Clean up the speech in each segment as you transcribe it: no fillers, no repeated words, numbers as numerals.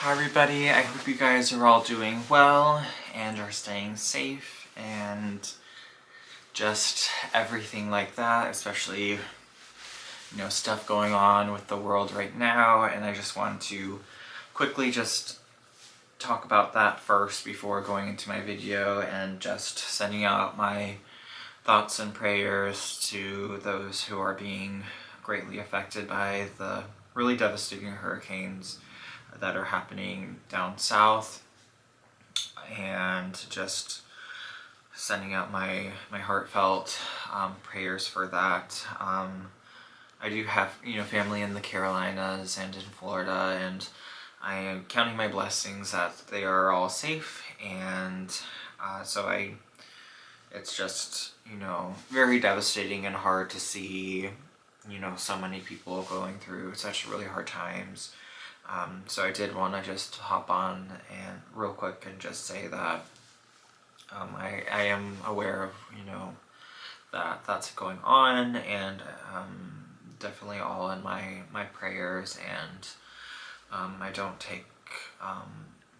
Hi everybody, I hope you guys are all doing well and are staying safe and just everything like that, especially stuff going on with the world right now, and I just want to quickly just talk about that first before going into my video and just sending out my thoughts and prayers to those who are being greatly affected by the really devastating hurricanes that are happening down south, and just sending out my heartfelt prayers for that. I do have family in the Carolinas and in Florida, and I am counting my blessings that they are all safe, and it's just very devastating and hard to see so many people going through such really hard times. So I did want to just hop on and real quick and just say that I am aware of that that's going on, and definitely all in my prayers, and I don't take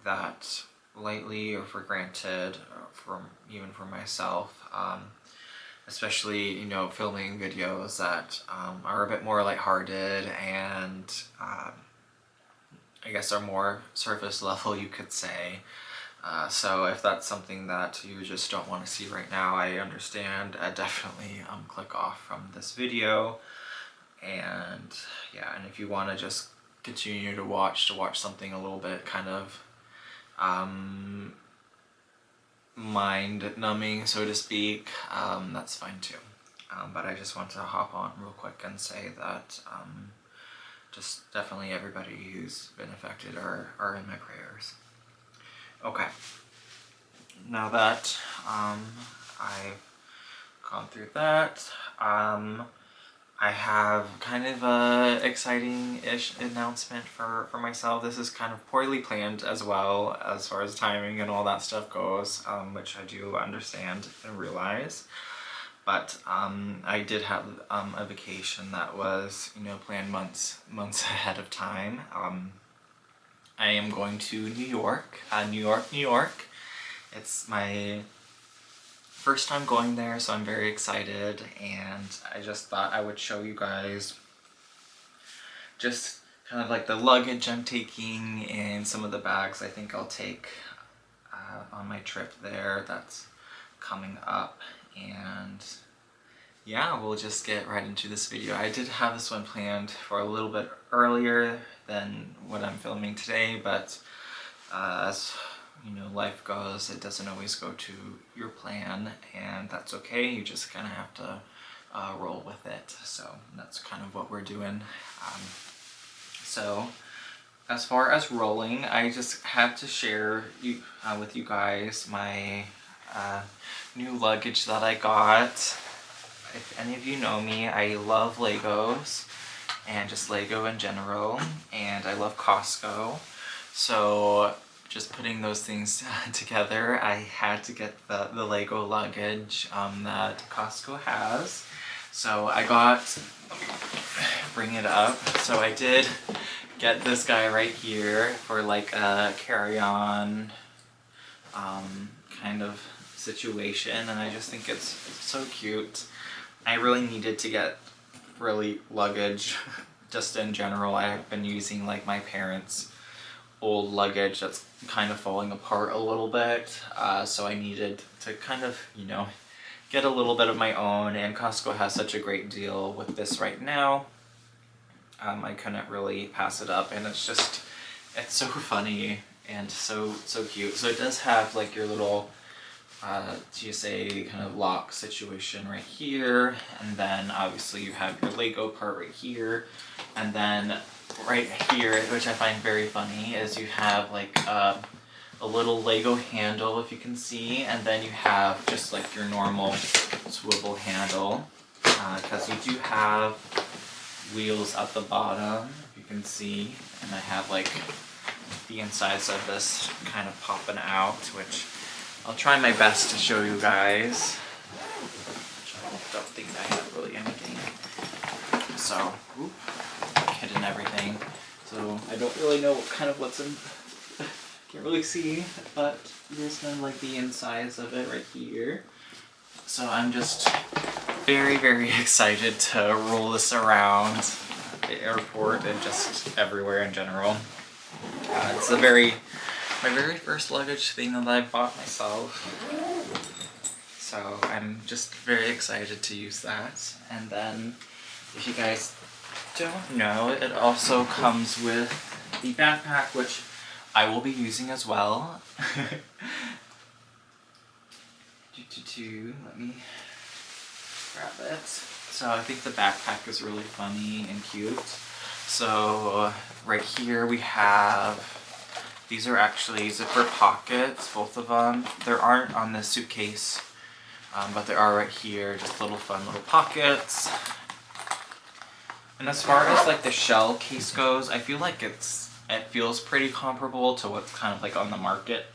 that lightly or for granted, even for myself, especially filming videos that are a bit more lighthearted and I guess are more surface level, you could say. So if that's something that you just don't want to see right now, I understand. Definitely click off from this video. And yeah, and if you want to just continue to watch something a little bit kind of mind-numbing, so to speak, that's fine too. But I just want to hop on real quick and say that just definitely everybody who's been affected are in my prayers. Okay, now that I've gone through that, I have kind of a exciting-ish announcement for myself. This is kind of poorly planned as well, as far as timing and all that stuff goes, which I do understand and realize. But I did have a vacation that was planned months ahead of time. I am going to New York, New York. It's my first time going there, so I'm very excited, and I just thought I would show you guys just kind of like the luggage I'm taking and some of the bags I think I'll take on my trip there that's coming up. And yeah, we'll just get right into this video. I did have this one planned for a little bit earlier than what I'm filming today, but as life goes, it doesn't always go to your plan, and that's okay. You just kind of have to roll with it. So that's kind of what we're doing. So as far as rolling, I just had to share with you guys my new luggage that I got. If any of you know me, I love Legos and just Lego in general, and I love Costco. So just putting those things together, I had to get the Lego luggage that Costco has. So I got, let me bring it up. So I did get this guy right here for like a carry-on kind of situation, and I just think it's so cute. I really needed to get luggage just in general. I've been using like my parents' old luggage that's kind of falling apart a little bit, so I needed to kind of get a little bit of my own, and Costco has such a great deal with this right now. I couldn't really pass it up, and it's so funny and so cute. So it does have like your little TSA kind of lock situation right here, and then obviously you have your Lego part right here, and then right here, which I find very funny, is you have like a little Lego handle, if you can see, and then you have just like your normal swivel handle, because you do have wheels at the bottom, if you can see, and I have like the insides of this kind of popping out, which I'll try my best to show you guys. I don't think I have really anything. So, hidden everything. So I don't really know what's Can't really see, but here's kind of like the insides of it right here. So I'm just very, very excited to roll this around the airport and just everywhere in general. It's my very first luggage thing that I bought myself. So I'm just very excited to use that. And then, if you guys don't know, it also comes with the backpack, which I will be using as well. Let me grab it. So I think the backpack is really funny and cute. So right here we have, these are actually zipper pockets, both of them. There aren't on this suitcase, but they are right here, just little fun little pockets. And as far as like the shell case goes, I feel like it feels pretty comparable to what's kind of like on the market,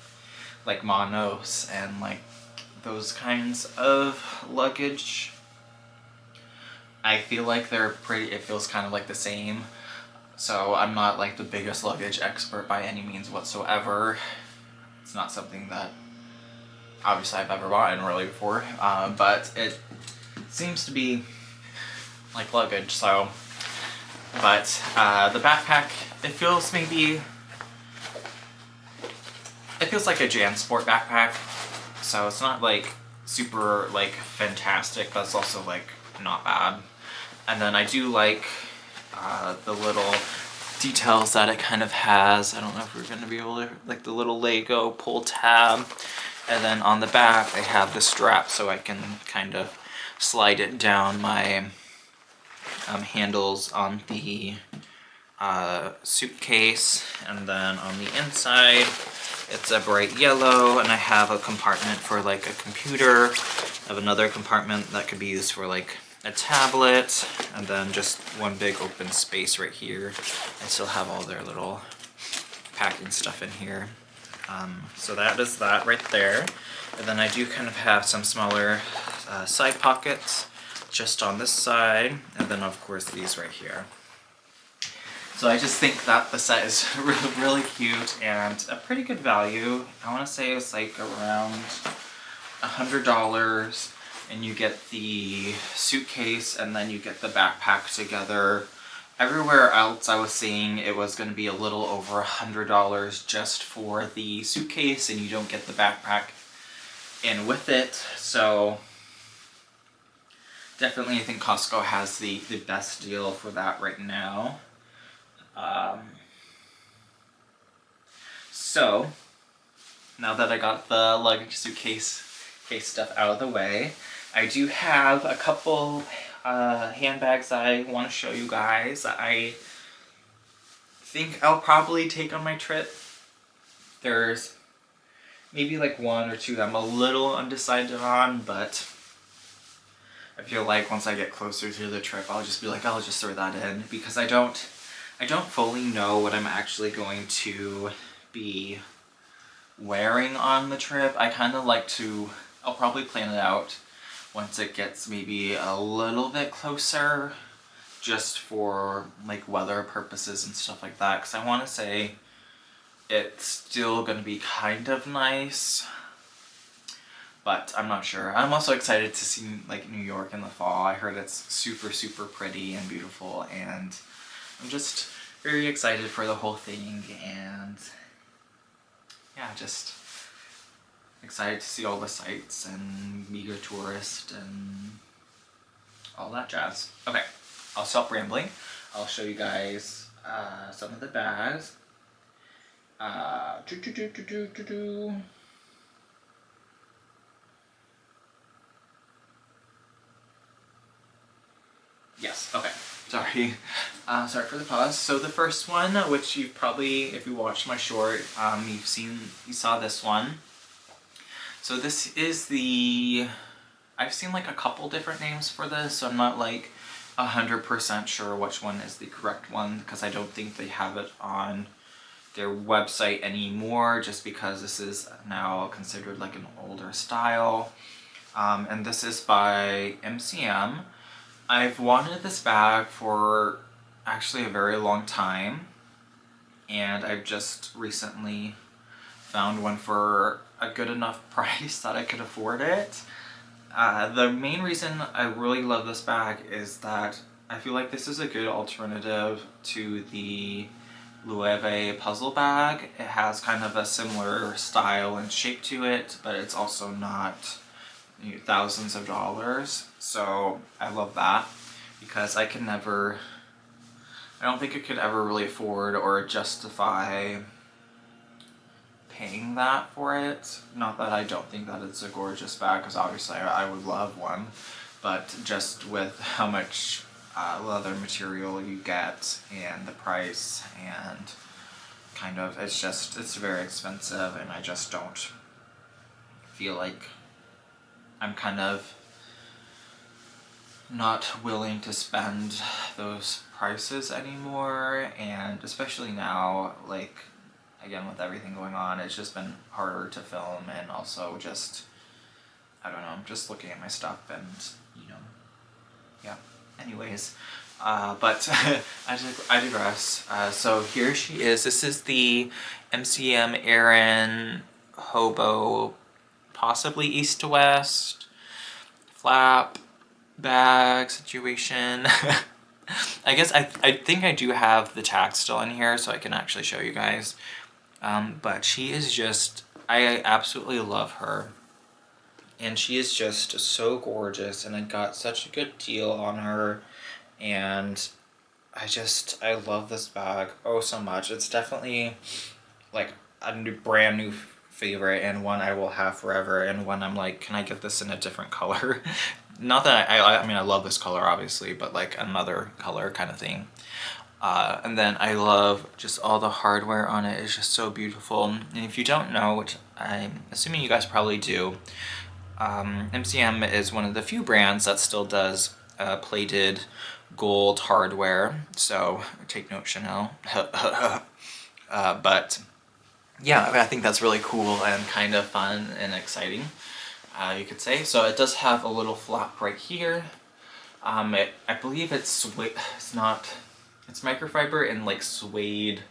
like Monos and like those kinds of luggage. I feel like it feels kind of like the same. So I'm not like the biggest luggage expert by any means whatsoever. It's not something that obviously I've ever bought in really before, but it seems to be like luggage, so. But the backpack, it feels like a JanSport backpack. So it's not like super like fantastic, but it's also like not bad. And then I do like the little details that it kind of has. I don't know if we're going to be able to, like the little Lego pull tab. And then on the back I have the strap so I can kind of slide it down my handles on the suitcase. And then on the inside it's a bright yellow, and I have a compartment for like a computer. I have another compartment that could be used for like a tablet, and then just one big open space right here. I still have all their little packing stuff in here. So that is that right there. And then I do kind of have some smaller side pockets just on this side, and then of course these right here. So I just think that the set is really, really cute and a pretty good value. I want to say it's like around $100, and you get the suitcase and then you get the backpack together. Everywhere else I was seeing it was going to be a little over $100 just for the suitcase, and you don't get the backpack in with it. So definitely I think Costco has the best deal for that right now. So now that I got the luggage suitcase case stuff out of the way, I do have a couple handbags I want to show you guys that I think I'll probably take on my trip. There's maybe like one or two that I'm a little undecided on, but I feel like once I get closer to the trip I'll just be like, I'll just throw that in, because I don't fully know what I'm actually going to be wearing on the trip. I kind of like to, I'll probably plan it out once it gets maybe a little bit closer, just for like weather purposes and stuff like that, because I want to say it's still going to be kind of nice, but I'm not sure. I'm also excited to see like New York in the fall. I heard it's super, super pretty and beautiful, and I'm just very excited for the whole thing, and yeah, just excited to see all the sights and meet a tourist and all that jazz. Okay, I'll stop rambling. I'll show you guys some of the bags. Yes, okay. Sorry. Sorry for the pause. So the first one, which you've probably, if you watched my short, you saw this one. So this is I've seen like a couple different names for this, so I'm not like 100% sure which one is the correct one, because I don't think they have it on their website anymore, just because this is now considered like an older style. And this is by MCM. I've wanted this bag for actually a very long time, and I've just recently found one for a good enough price that I could afford it. The main reason I really love this bag is that I feel like this is a good alternative to the Loewe puzzle bag. It has kind of a similar style and shape to it, but it's also not thousands of dollars. So I love that because I don't think I could ever really afford or justify paying that for it. Not that I don't think that it's a gorgeous bag, because obviously I would love one, but just with how much leather material you get and the price and kind of, it's very expensive, and I just don't feel like I'm kind of not willing to spend those prices anymore. And especially now, like, again, with everything going on, it's just been harder to film, and also just, I don't know, I'm just looking at my stuff and, yeah. Anyways, but I digress. So here she is. This is the MCM Erin Hobo, possibly east to west, flap bag situation. I guess I think I do have the tag still in here, so I can actually show you guys. But she is just, I absolutely love her. And she is just so gorgeous, and I got such a good deal on her, and I love this bag oh so much. It's definitely like a brand new favorite, and one I will have forever, and one I'm like, can I get this in a different color? Not that I mean, I love this color obviously, but like another color kind of thing. And then I love just all the hardware on it. It's just so beautiful. And if you don't know, which I'm assuming you guys probably do, MCM is one of the few brands that still does plated gold hardware. So take note, Chanel. But yeah, I think that's really cool and kind of fun and exciting, you could say. So it does have a little flap right here. I believe it's microfiber and like suede,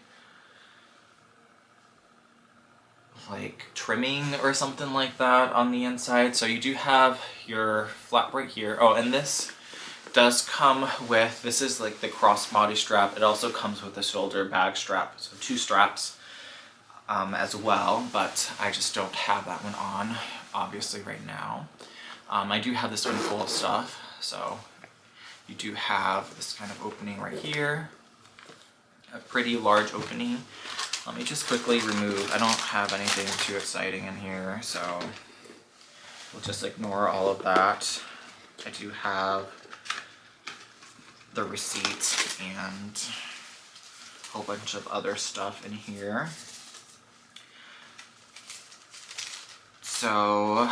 like trimming or something like that on the inside. So you do have your flap right here. Oh, and this does come with, this is like the crossbody strap. It also comes with a shoulder bag strap, so 2 straps as well, but I just don't have that one on, obviously, right now. I do have this one full of stuff, so you do have this kind of opening right here, a pretty large opening. Let me just quickly remove, I don't have anything too exciting in here, so we'll just ignore all of that. I do have the receipt and a whole bunch of other stuff in here. So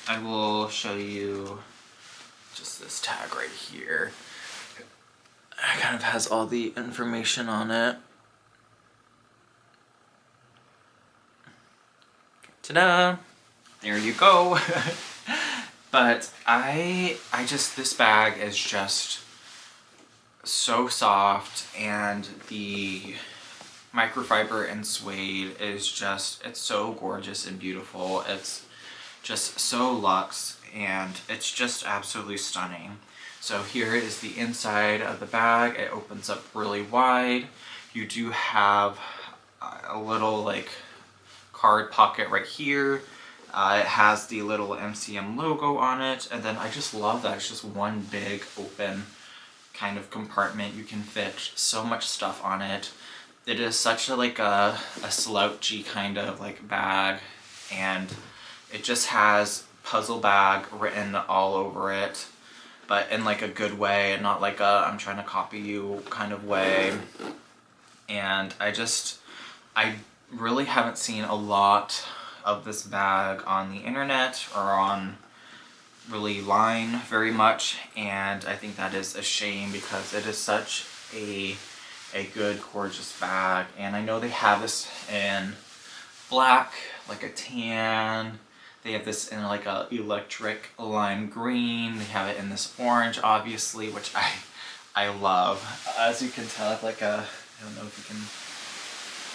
I will show you just this tag right here. It kind of has all the information on it. Ta-da! There you go. But this bag is just so soft, and the microfiber and suede is just, it's so gorgeous and beautiful. It's just so luxe, and it's just absolutely stunning. So here is the inside of the bag. It opens up really wide. You do have a little like card pocket right here. It has the little MCM logo on it, and then I just love that it's just one big open kind of compartment. You can fit so much stuff on it. It is such a slouchy kind of like bag, and it just has puzzle bag written all over it, but in like a good way, and not like a I'm trying to copy you kind of way. And I really haven't seen a lot of this bag on the internet or on really line very much, and I think that is a shame, because it is such a good, gorgeous bag. And I know they have this in black, like a tan. They have this in like a electric lime green. They have it in this orange, obviously, which I love. As you can tell, I have like a, I don't know if you can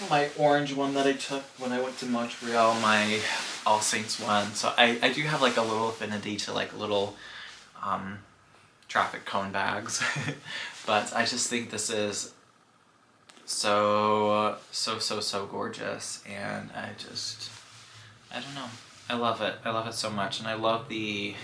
my orange one that I took when I went to Montreal, my All Saints one. So I do have like a little affinity to like little traffic cone bags. But I just think this is so gorgeous, and I don't know. I love it. I love it so much, and I love the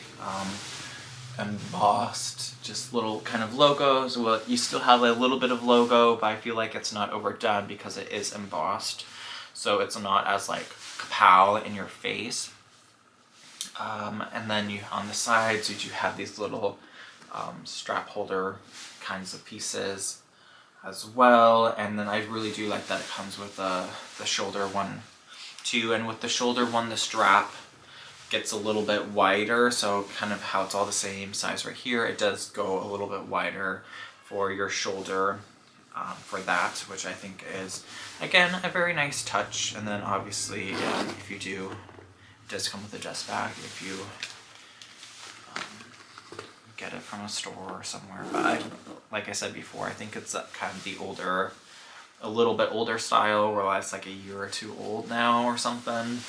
embossed, just little kind of logos. Well, you still have a little bit of logo, but I feel like it's not overdone because it is embossed, so it's not as like kapow in your face. And then you on the sides, you do have these little strap holder kinds of pieces as well, and then I really do like that it comes with the shoulder one too, and with the shoulder one the strap gets a little bit wider, so kind of how it's all the same size right here, it does go a little bit wider for your shoulder for that, which I think is again a very nice touch. And then obviously if you do, it does come with a dust bag if you get it from a store or somewhere, but like I said before, I think it's kind of the older, a little bit older style, where it's like a year or two old now or something.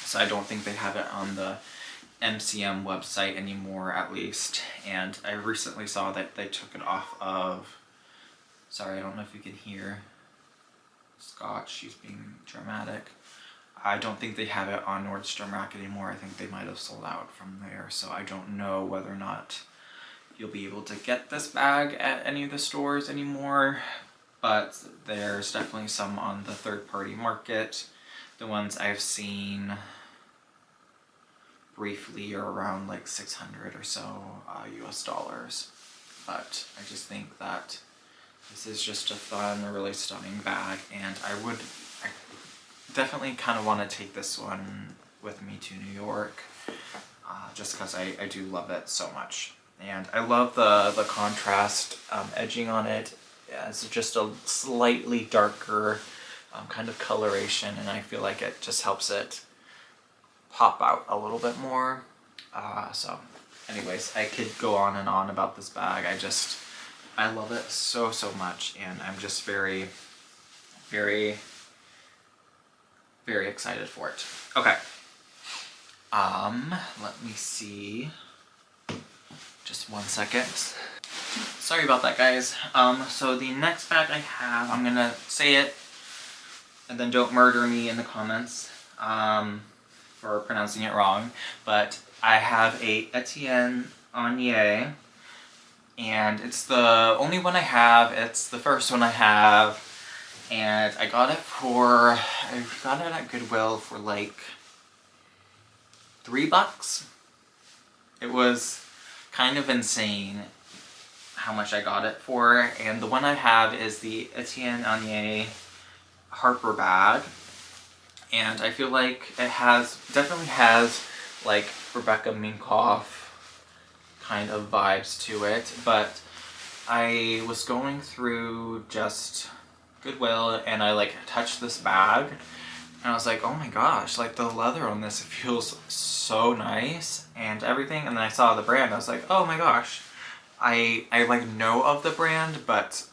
So I don't think they have it on the MCM website anymore, at least. And I recently saw that they took it off of, sorry, I don't know if you can hear Scott, she's being dramatic. I don't think they have it on Nordstrom Rack anymore. I think they might have sold out from there. So I don't know whether or not you'll be able to get this bag at any of the stores anymore, but there's definitely some on the third-party market. The ones I've seen briefly are around like 600 or so US dollars. But I just think that this is just a fun, really stunning bag, and I definitely kind of want to take this one with me to New York, just because I do love it so much. And I love the contrast edging on it. It's just a slightly darker kind of coloration, and I feel like it just helps it pop out a little bit more. So anyways, I could go on and on about this bag. I love it so much, and I'm just very excited for it. Okay. Let me see. Just 1 second. Sorry about that, guys. So the next bag I have, I'm gonna say it, and then don't murder me in the comments for pronouncing it wrong. But I have a Etienne Anier, and it's the only one I have. It's the first one I have, and I got it at Goodwill for like $3. It was kind of insane how much I got it for. And the one I have is the Etienne Anier Harper bag, and I feel like it definitely has like Rebecca Minkoff kind of vibes to it. But I was going through just Goodwill, and I like touched this bag, and I was like, oh my gosh, like the leather on this feels so nice and everything. And then I saw the brand, I was like, oh my gosh, I like know of the brand, but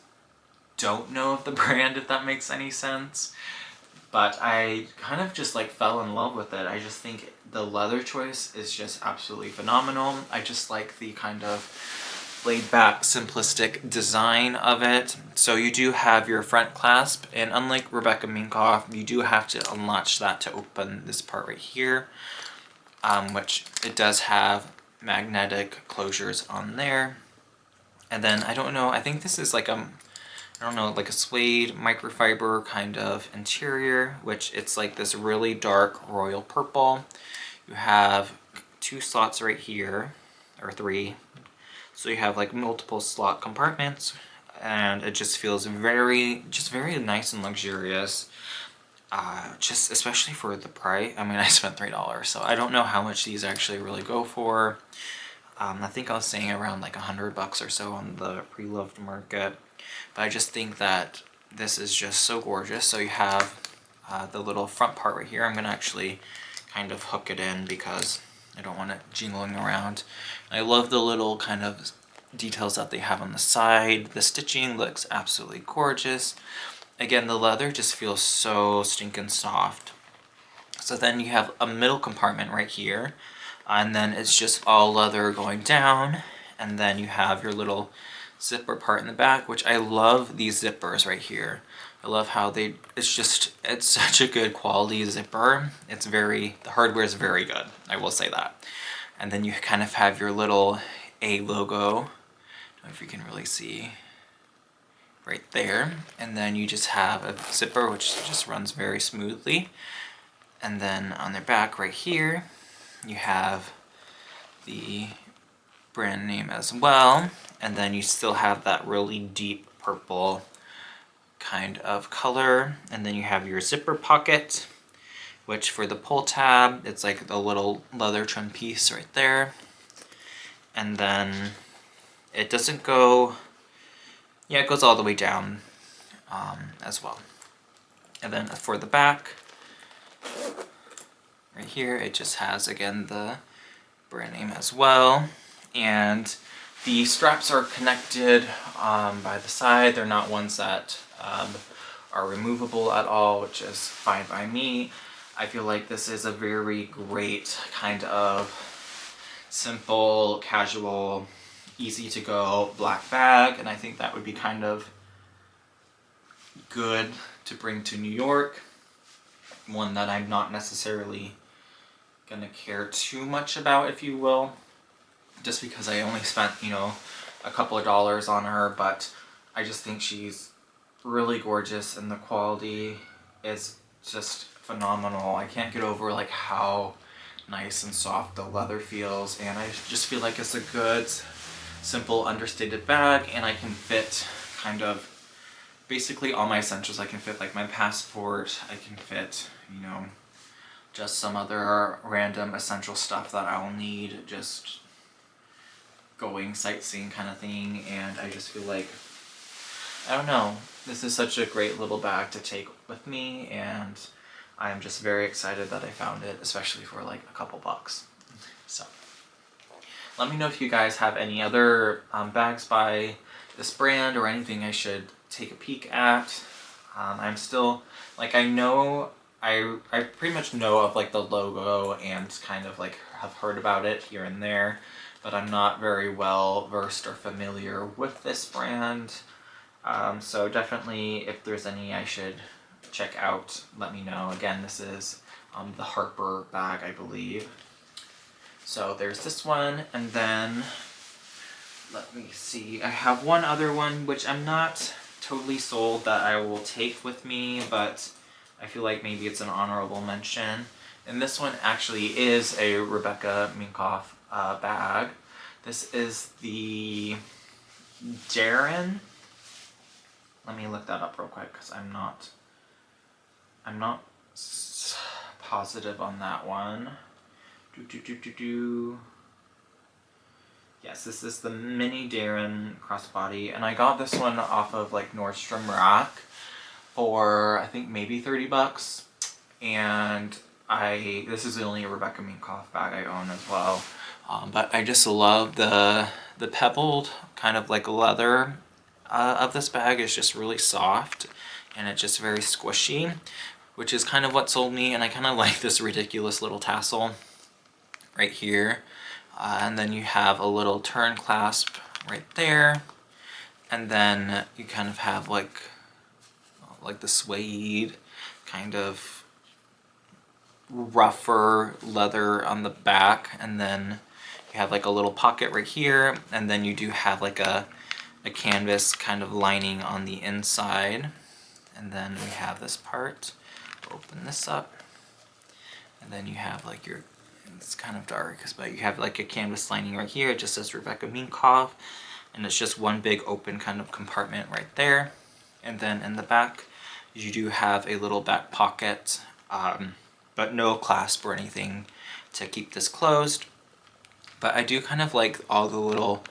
don't know of the brand, if that makes any sense. But I kind of just like fell in love with it. I just think the leather choice is just absolutely phenomenal. I just like the kind of laid back, simplistic design of it. So you do have your front clasp, and unlike Rebecca Minkoff, you do have to unlatch that to open this part right here, which it does have magnetic closures on there. And then I don't know, I think this is like like a suede microfiber kind of interior, which it's like this really dark royal purple. You have 2 slots right here, or 3. So you have like multiple slot compartments, and it just feels very nice and luxurious. Just especially for the price. I mean, I spent $3, so I don't know how much these actually really go for. I think I was saying around like $100 or so on the pre-loved market. But I just think that this is just so gorgeous. So you have the little front part right here. I'm going to actually kind of hook it in because I don't want it jingling around. I love the little kind of details that they have on the side. The stitching looks absolutely gorgeous. again, the leather just feels so stinking soft. So then you have a middle compartment right here, and then it's just all leather going down, and then you have your little zipper part in the back, which I love these zippers right here. I love how it's such a good quality zipper. The hardware is very good, I will say that. And then you kind of have your little A logo, I don't know if you can really see, right there. And then you just have a zipper which just runs very smoothly. And then on their back right here, you have the brand name as well. And then you still have that really deep purple kind of color. And then you have your zipper pocket, which for the pull tab, it's like the little leather trim piece right there. And then it doesn't go, yeah, it goes all the way down as well. And then for the back, right here, it just has, again, the brand name as well. And the straps are connected by the side. They're not ones that are removable at all, which is fine by me. I feel like this is a very great kind of simple, casual, easy to go black bag, and I think that would be kind of good to bring to New York. One that I'm not necessarily gonna care too much about, if you will, just because I only spent, you know, a couple of dollars on her, but I just think she's really gorgeous and the quality is just phenomenal. I can't get over like how nice and soft the leather feels, and I just feel like it's a good, simple, understated bag, and I can fit kind of basically all my essentials. I can fit like my passport, I can fit, you know, just some other random essential stuff that I'll need just going sightseeing kind of thing, and I just feel like, I don't know, this is such a great little bag to take with me, and I'm just very excited that I found it, especially for like a couple bucks. So let me know if you guys have any other bags by this brand or anything I should take a peek at. I'm still, like, I pretty much know of like the logo and kind of like have heard about it here and there, but I'm not very well versed or familiar with this brand. So definitely, if there's any I should check out, let me know. Again, this is the Harper bag, I believe. So there's this one, and then let me see. I have one other one which I'm not totally sold that I will take with me, but I feel like maybe it's an honorable mention. And this one actually is a Rebecca Minkoff bag. This is the Darren. Let me look that up real quick because I'm not positive on that one. Yes, this is the mini Darren crossbody, and I got this one off of like Nordstrom Rack for I think maybe 30 bucks. And this is the only Rebecca Minkoff bag I own as well. But I just love the pebbled kind of like leather of this bag is just really soft, and it's just very squishy, which is kind of what sold me. And I kind of like this ridiculous little tassel right here. And then you have a little turn clasp right there. And then you kind of have like the suede kind of rougher leather on the back, and then you have like a little pocket right here, and then you do have like a canvas kind of lining on the inside. And then we have this part, open this up, and then you have like it's kind of dark, but you have like a canvas lining right here. It just says Rebecca Minkoff, and it's just one big open kind of compartment right there. And then in the back, you do have a little back pocket, but no clasp or anything to keep this closed. But I do kind of like all the little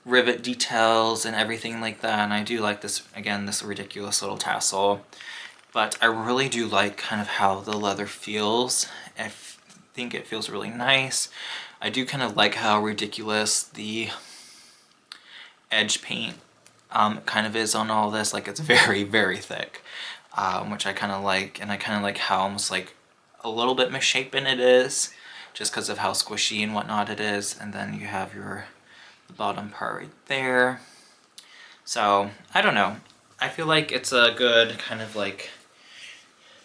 rivet details and everything like that, and I do like this, again, this ridiculous little tassel. But I really do like kind of how the leather feels. I think it feels really nice. I do kind of like how ridiculous the edge paint kind of is on all this. Like, it's very, very thick, which I kind of like, and I kind of like how almost like a little bit misshapen it is, just because of how squishy and whatnot it is. And then you have the bottom part right there. So, I don't know. I feel like it's a good kind of like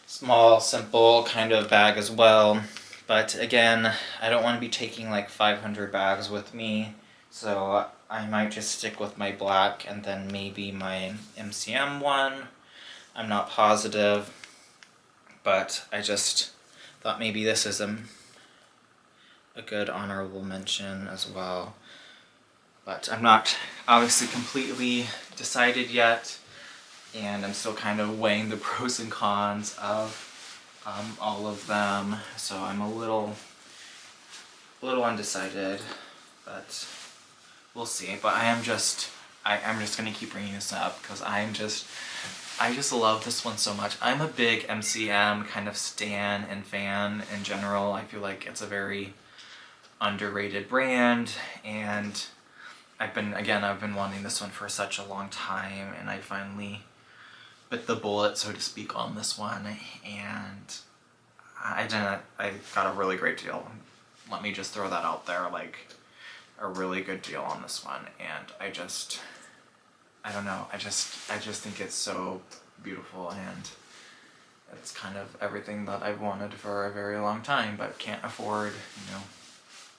small, simple kind of bag as well. But again, I don't want to be taking like 500 bags with me, so I might just stick with my black and then maybe my MCM one. I'm not positive, but I just thought maybe this is a good honorable mention as well. But I'm not obviously completely decided yet, and I'm still kind of weighing the pros and cons of all of them, so I'm a little undecided, but we'll see. But I'm just gonna keep bringing this up because I just love this one so much. I'm a big MCM kind of stan and fan in general. I feel like it's a very underrated brand, and I've been wanting this one for such a long time, and I finally bit the bullet, so to speak, on this one, and I got a really great deal. Let me just throw that out there, like a really good deal on this one, and I don't know, I just think it's so beautiful, and it's kind of everything that I've wanted for a very long time, but can't afford,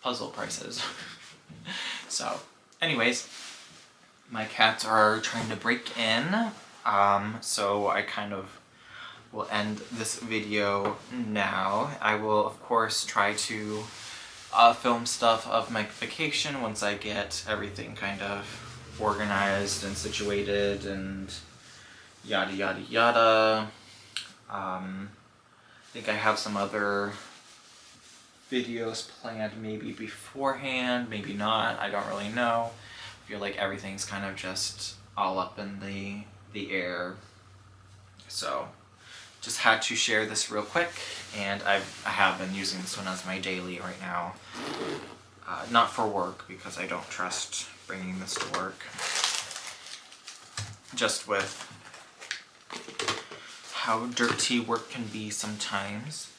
puzzle prices. So, anyways, my cats are trying to break in, so I kind of will end this video now. I will, of course, try to film stuff of my vacation once I get everything kind of organized and situated and yada yada yada. I think I have some other videos planned maybe beforehand, maybe not, I don't really know. I feel like everything's kind of just all up in the air. So just had to share this real quick, and I have been using this one as my daily right now. Not for work, because I don't trust bringing this to work. Just with how dirty work can be sometimes.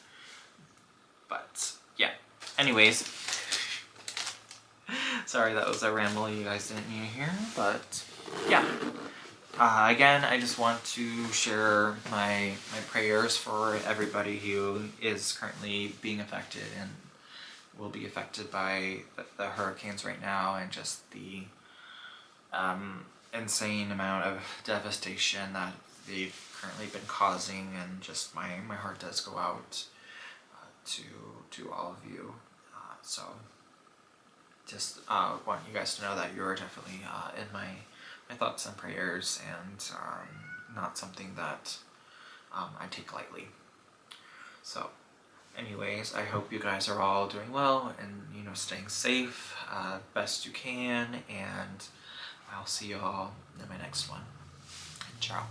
But yeah, anyways. Sorry that was a ramble you guys didn't need to hear, but yeah. Again, I just want to share my prayers for everybody who is currently being affected and will be affected by the hurricanes right now, and just the insane amount of devastation that they've currently been causing, and just my heart does go out to all of you. So just want you guys to know that you're definitely in my thoughts and prayers, and not something that I take lightly. So anyways, I hope you guys are all doing well and staying safe best you can, and I'll see you all in my next one. Ciao.